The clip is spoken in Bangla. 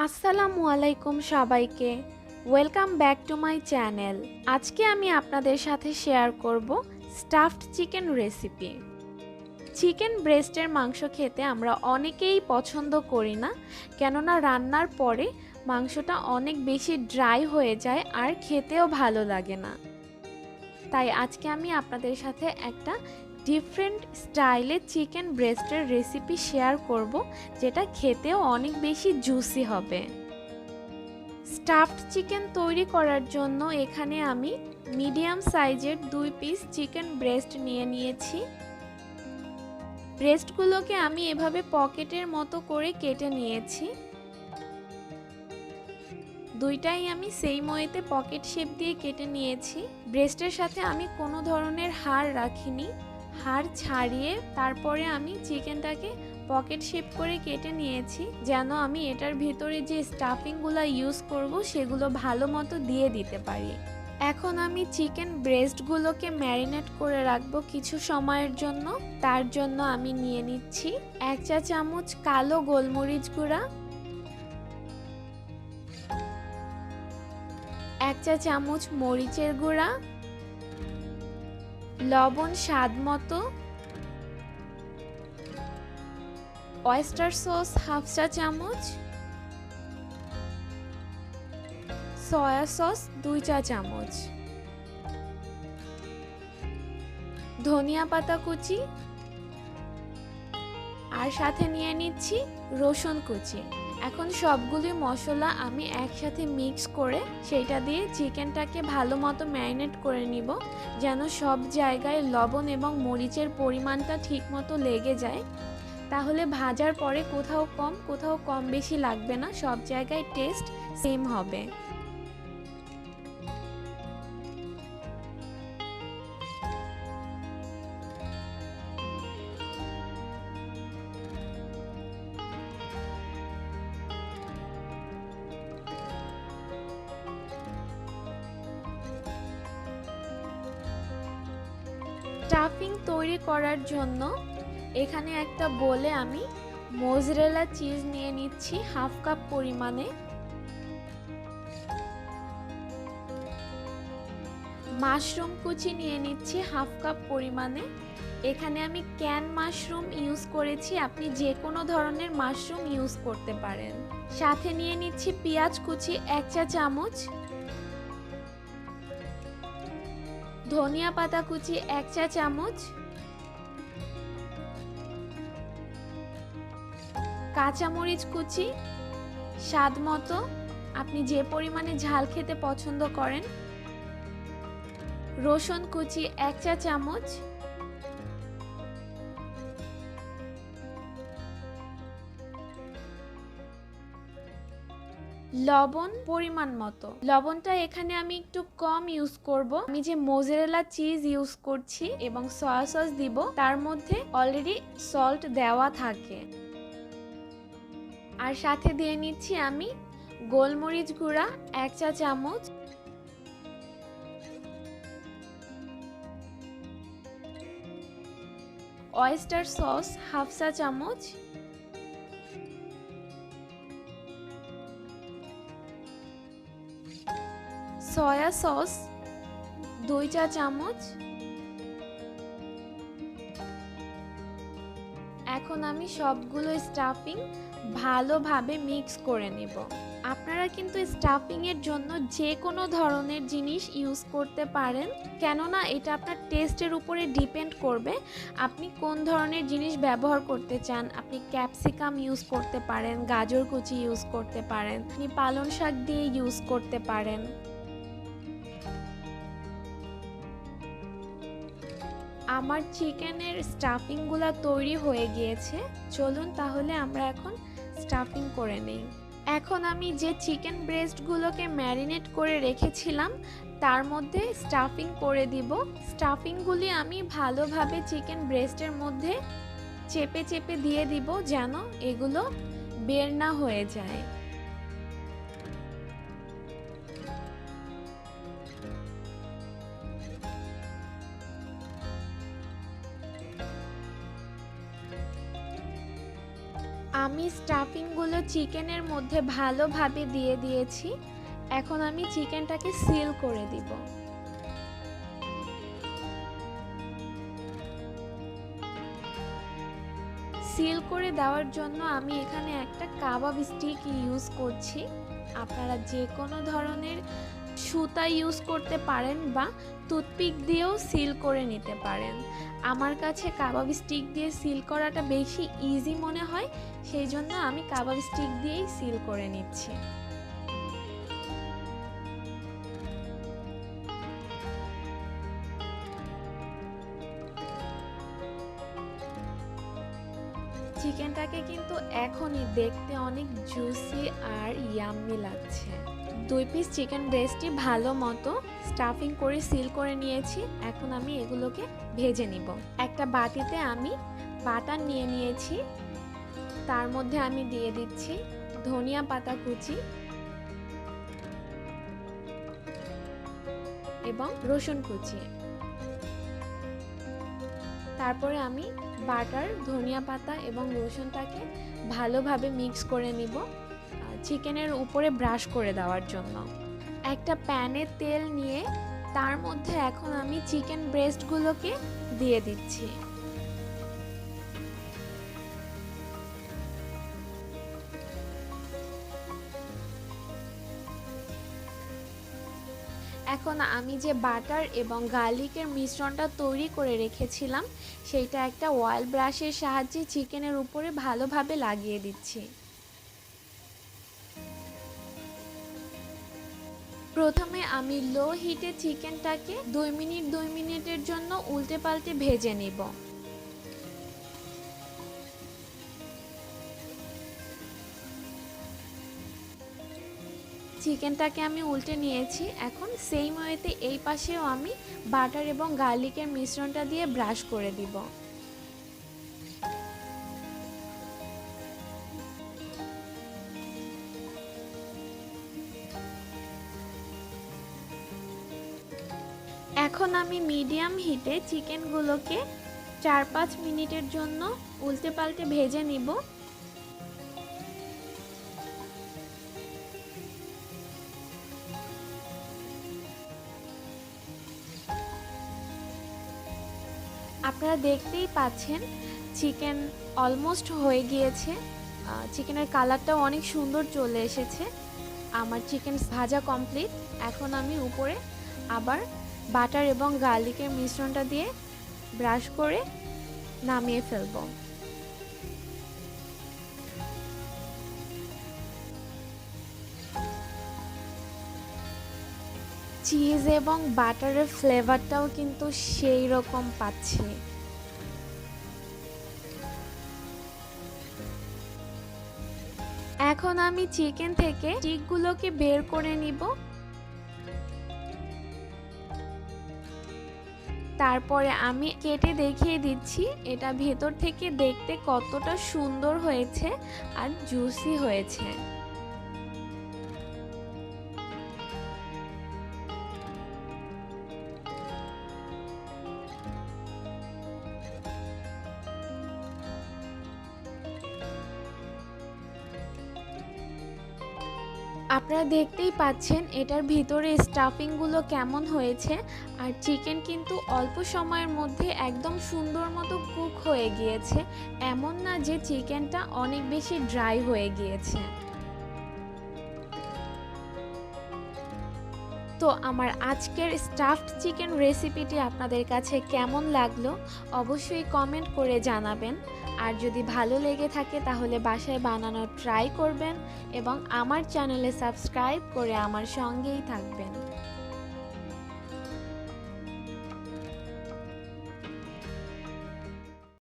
আসসালামু আলাইকুম সবাইকে। Welcome back to my channel. আজকে আমি আপনাদের সাথে শেয়ার করব স্টাফড চিকেন রেসিপি। চিকেন ব্রেস্টের মাংস খেতে আমরা অনেকেই পছন্দ করি না, কেননা রান্নার পরে মাংসটা অনেক বেশি ড্রাই হয়ে যায় আর খেতেও ভালো লাগে না। তাই আজকে আমি আপনাদের সাথে একটা ডিফারেন্ট স্টাইলে চিকেন ব্রেস্টের রেসিপি শেয়ার করব, যেটা খেতেও অনেক বেশি জুসি হবে। স্টাফড চিকেন তৈরি করার জন্য এখানে আমি মিডিয়াম সাইজের 2 পিস চিকেন ব্রেস্ট নিয়ে নিয়েছি। ব্রেস্টগুলোকে আমি এভাবে পকেটের মতো করে কেটে নিয়েছি। দুইটাই আমি সেম ওয়েতে পকেট শেপ দিয়ে কেটে নিয়েছি। ব্রেস্টের সাথে আমি কোনো ধরনের হাড় রাখিনি, হাড় ছাড়িয়ে তারপরে আমি চিকেনটাকে পকেট শেপ করে কেটে নিয়েছি, যেন আমি এটার ভিতরে যে স্টাফিংগুলো ইউজ করব সেগুলো ভালো মতো দিয়ে দিতে পারি। এখন আমি চিকেন ব্রেস্টগুলোকে ম্যারিনেট করে রাখবো কিছু সময়ের জন্য। তার জন্য আমি নিয়ে নিচ্ছি 1 চা চামচ কালো গোলমরিচ গুঁড়া, 1 চা চামচ মরিচের গুঁড়া, লবণ স্বাদ মতো, oyster সস 1/2 চা চামচ, সয়া সস 2 চা চামচ, ধনিয়া পাতা কুচি, আর সাথে নিয়ে নিচ্ছি রসুন কুচি। এখন সবগুলি মশলা আমি একসাথে মিক্স করে সেইটা দিয়ে চিকেনটাকে ভালো মতো ম্যারিনেট করে নিব, যেন সব জায়গায় লবণ এবং মরিচের পরিমাণটা ঠিক মতো লেগে যায়। তাহলে ভাজার পরে কোথাও কম বেশি লাগবে না, সব জায়গায় টেস্ট সেম হবে। স্টাফিং তৈরি করার জন্য এখানে একটা বোলে আমি মোজরেলা চিজ নিয়ে নিচ্ছি 1/2 কাপ পরিমাণে, মাশরুম কুচি নিয়ে নিচ্ছি 1/2 কাপ পরিমাণে। এখানে আমি ক্যান মাশরুম ইউজ করেছি, আপনি যে কোনো ধরনের মাশরুম ইউজ করতে পারেন। সাথে নিয়ে নিচ্ছি পেঁয়াজ কুচি 1 চা চামচ, ধনিয়া পাতা কুচি 1 চা চামচ, কাঁচামরিচ কুচি স্বাদ মতো, আপনি যে পরিমাণে ঝাল খেতে পছন্দ করেন, রসুন কুচি 1 চা চামচ, লবণ পরিমাণ মতো। লবণটা এখানে আমি একটু কম ইউজ করব, আমি যে মোজারেলা চিজ ইউজ করছি এবং সয়া সস দিব তার মধ্যে অলরেডি সল্ট দেওয়া থাকে। আর সাথে দিয়ে নিচ্ছি আমি গোলমরিচ গুঁড়া 1 চা চামচ, oyster সস 1/2 চা চামচ, সয়া সস 2 চা চামচ। এখন আমি সবগুলো স্টাফিং ভালোভাবে মিক্স করে নেব। আপনারা কিন্তু স্টাফিং এর জন্য যে কোনো ধরনের জিনিস ইউজ করতে পারেন, কেননা এটা আপনার টেস্টের উপরে ডিপেন্ড করবে আপনি কোন ধরনের জিনিস ব্যবহার করতে চান। আপনি ক্যাপসিকাম ইউজ করতে পারেন, গাজর কুচি ইউজ করতে পারেন, আপনি পালং শাক দিয়ে ইউজ করতে পারেন। আমার চিকেনের স্টাফিংগুলো তৈরি হয়ে গিয়েছে, চলুন তাহলে আমরা এখন স্টাফিং করে নেই। এখন আমি যে চিকেন ব্রেস্টগুলোকে ম্যারিনেট করে রেখেছিলাম তার মধ্যে স্টাফিং করে দিব। স্টাফিংগুলি আমি ভালোভাবে চিকেন ব্রেস্টের মধ্যে চেপে চেপে দিয়ে দিব, যেন এগুলো বের না হয়ে যায়। আমি স্টাফিংগুলো চিকেনের মধ্যে ভালোভাবে দিয়ে দিয়েছি। এখন আমি চিকেনটাকে সিল করে দিব। সিল করে দেওয়ার জন্য আমি এখানে একটা কাবাব স্টিক ইউজ করছি। আপনারা যে কোনো ধরনের সুতা ইউজ করতে পারেন বা টুথপিক দিয়েও সিল করে নিতে পারেন। আমার কাছে কাবাব স্টিক দিয়ে সিল করাটা বেশি ইজি মনে হয়, সেই জন্য আমি কাবাব স্টিক দিয়েই সিল করে নিচ্ছি। চিকেনটাকে কিন্তু এখনই দেখতে অনেক জুসি আর ইয়াম্মি লাগছে। 2 পিস চিকেন ব্রেস্টই ভালো মতো স্টাফিং করে সিল করে নিয়েছি। এখন আমি এগুলোকে ভেজে নিব। একটা বাটিতে আমি বাটার নিয়ে নিয়েছি, তার মধ্যে আমি দিয়ে দিচ্ছি ধনিয়া পাতা কুচি এবং রসুন কুচি। তারপরে আমি বাটার, ধনিয়া পাতা এবং রসুনটাকে ভালোভাবে মিক্স করে নিব চিকেনের উপরে ব্রাশ করে দেওয়ার জন্য। একটা প্যানে তেল নিয়ে তার মধ্যে এখন আমি চিকেন ব্রেস্টগুলোকে দিয়ে দিচ্ছি। এখন আমি যে বাটার এবং গার্লিকের মিশ্রণটা তৈরি করে রেখেছিলাম সেইটা একটা অয়েল ব্রাশের সাহায্যে চিকেনের উপরে ভালোভাবে লাগিয়ে দিচ্ছি। প্রথমে আমি লো হিটে চিকেনটাকে 2 মিনিটের জন্য উল্টে পাল্টে ভেজে নিব। চিকেনটাকে আমি উল্টে নিয়েছি। এখন সেম ওয়েতে এই পাশেও আমি বাটার এবং গার্লিকের মিশ্রণটা দিয়ে ব্রাশ করে দিব। এখন আমি মিডিয়াম হিটে চিকেনগুলোকে 4-5 মিনিটের জন্য উল্টে পাল্টে ভেজে নিব। আপনারা দেখতেই পাচ্ছেন চিকেন অলমোস্ট হয়ে গিয়েছে। চিকেনের কালারটাও অনেক সুন্দর চলে এসেছে। আমার চিকেন ভাজা কমপ্লিট। এখন আমি উপরে আবার বাটার এবং গার্লিকের মিশ্রণটা দিয়ে ব্রাশ করে নামিয়ে ফেলবো। চিজ এবং বাটারের ফ্লেভারটাও কিন্তু সেই রকম পাচ্ছি। এখন আমি চিকেন থেকে স্টিকগুলোকে বের করে নিব। তারপরে আমি কেটে দেখিয়ে দিচ্ছি এটা ভেতর থেকে দেখতে কতটা সুন্দর হয়েছে আর জুসি হয়েছে। আপনারা দেখতেই পাচ্ছেন এটার ভিতরে স্টাফিংগুলো কেমন হয়েছে, আর চিকেন কিন্তু অল্প সময়ের মধ্যে একদম সুন্দর মতো কুক হয়ে গিয়েছে। এমন না যে চিকেনটা অনেক বেশি ড্রাই হয়ে গিয়েছে। তো আমার আজকের স্টাফড চিকেন রেসিপিটি আপনাদের কাছে কেমন লাগলো অবশ্যই কমেন্ট করে জানাবেন। আর যদি ভালো লেগে থাকে তাহলে বাসায় বানানোর ট্রাই করবেন এবং আমার চ্যানেলে সাবস্ক্রাইব করে আমার সঙ্গেই থাকবেন।